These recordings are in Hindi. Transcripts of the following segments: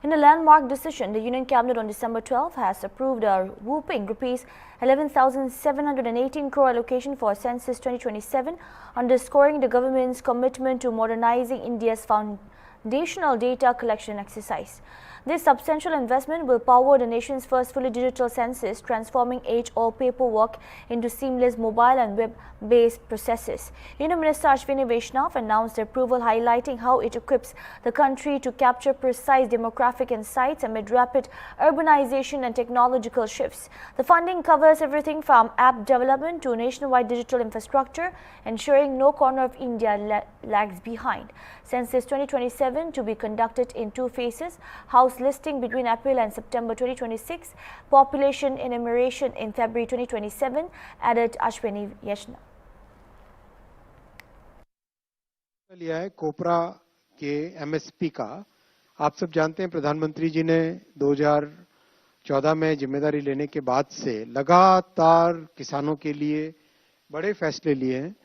In a landmark decision, the Union Cabinet on December 12 has approved a whopping rupees 11,718 crore allocation for Census 2027, underscoring the government's commitment to modernizing India's foundational data collection exercise. This substantial investment will power the nation's first fully digital census, transforming age-old paperwork into seamless mobile and web-based processes. Union Minister Ashwini Vaishnav announced the approval, highlighting how it equips the country to capture precise demographic insights amid rapid urbanization and technological shifts. The funding covers everything from app development to nationwide digital infrastructure, ensuring no corner of India lags behind. Census 2027 to be conducted in two phases: house listing between April and September 2026, population enumeration in February 2027, added Ashwini Vaishnav. लिया है कोपरा के एमएसपी का। आप सब जानते हैं प्रधानमंत्री जी ने 2014 में जिम्मेदारी लेने के बाद से लगातार किसानों के लिए बड़े फैसले लिए हैं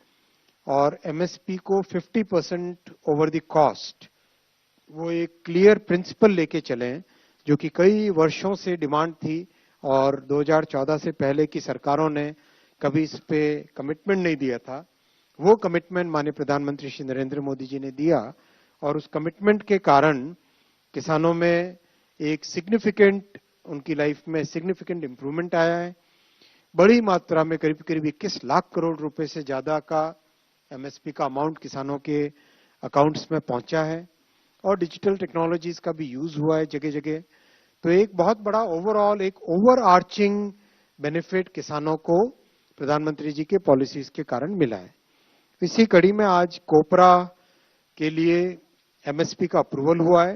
और एमएसपी को 50% ओवर द कॉस्ट, वो एक क्लियर प्रिंसिपल लेके चले, जो कि कई वर्षों से डिमांड थी और 2014 से पहले की सरकारों ने कभी इस पे कमिटमेंट नहीं दिया था। वो कमिटमेंट माननीय प्रधानमंत्री श्री नरेंद्र मोदी जी ने दिया और उस कमिटमेंट के कारण किसानों में एक सिग्निफिकेंट, उनकी लाइफ में सिग्निफिकेंट इंप्रूवमेंट आया है। बड़ी मात्रा में करीब करीब 21 लाख करोड़ रुपए से ज्यादा का एमएसपी का अमाउंट किसानों के अकाउंट्स में पहुंचा है और डिजिटल टेक्नोलॉजीज का भी यूज हुआ है जगह जगह। तो एक बहुत बड़ा ओवरऑल एक ओवर आर्चिंग बेनिफिट किसानों को प्रधानमंत्री जी के पॉलिसीज के कारण मिला है। इसी कड़ी में आज कोपरा के लिए एमएसपी का अप्रूवल हुआ है।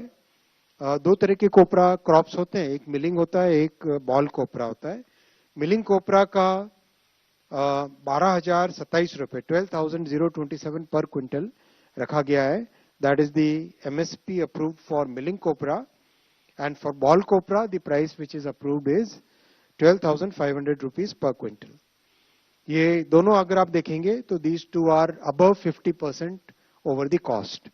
दो तरह के कोपरा क्रॉप्स होते हैं, एक मिलिंग होता है, एक बॉल कोपरा होता है। मिलिंग कोपरा का 12,027 रुपए 12,027 पर क्विंटल रखा गया है। That is the MSP approved for milling copra, and for ball copra the price which is approved is 12,500 rupees per quintal. ये दोनों अगर आप देखेंगे तो these two are above 50% over the cost.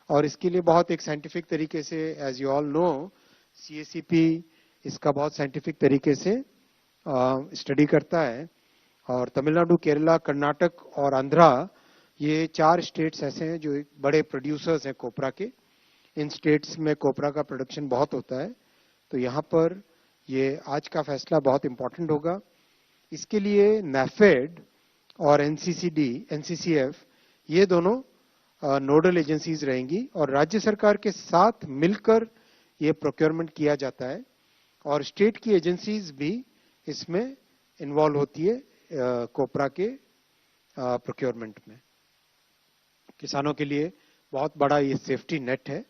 और इसके लिए बहुत एक साइंटिफिक तरीके से, as you all know, CACP इसका बहुत साइंटिफिक तरीके से स्टडी करता है। और तमिलनाडु, केरला, कर्नाटक और आंध्रा, ये 4 स्टेट्स ऐसे हैं जो एक बड़े प्रोड्यूसर्स हैं कोपरा के। इन स्टेट्स में कोपरा का प्रोडक्शन बहुत होता है, तो यहाँ पर ये आज का फैसला बहुत इंपॉर्टेंट होगा। इसके लिए नैफेड और एनसीसीएफ ये दोनों नोडल एजेंसीज रहेंगी और राज्य सरकार के साथ मिलकर ये प्रोक्योरमेंट किया जाता है और स्टेट की एजेंसीज भी इसमें इन्वॉल्व होती है कोपरा के प्रोक्योरमेंट में। किसानों के लिए बहुत बड़ा ये सेफ्टी नेट है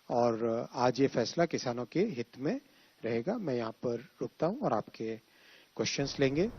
और आज ये फैसला किसानों के हित में रहेगा। मैं यहाँ पर रुकता हूँ और आपके क्वेश्चंस लेंगे।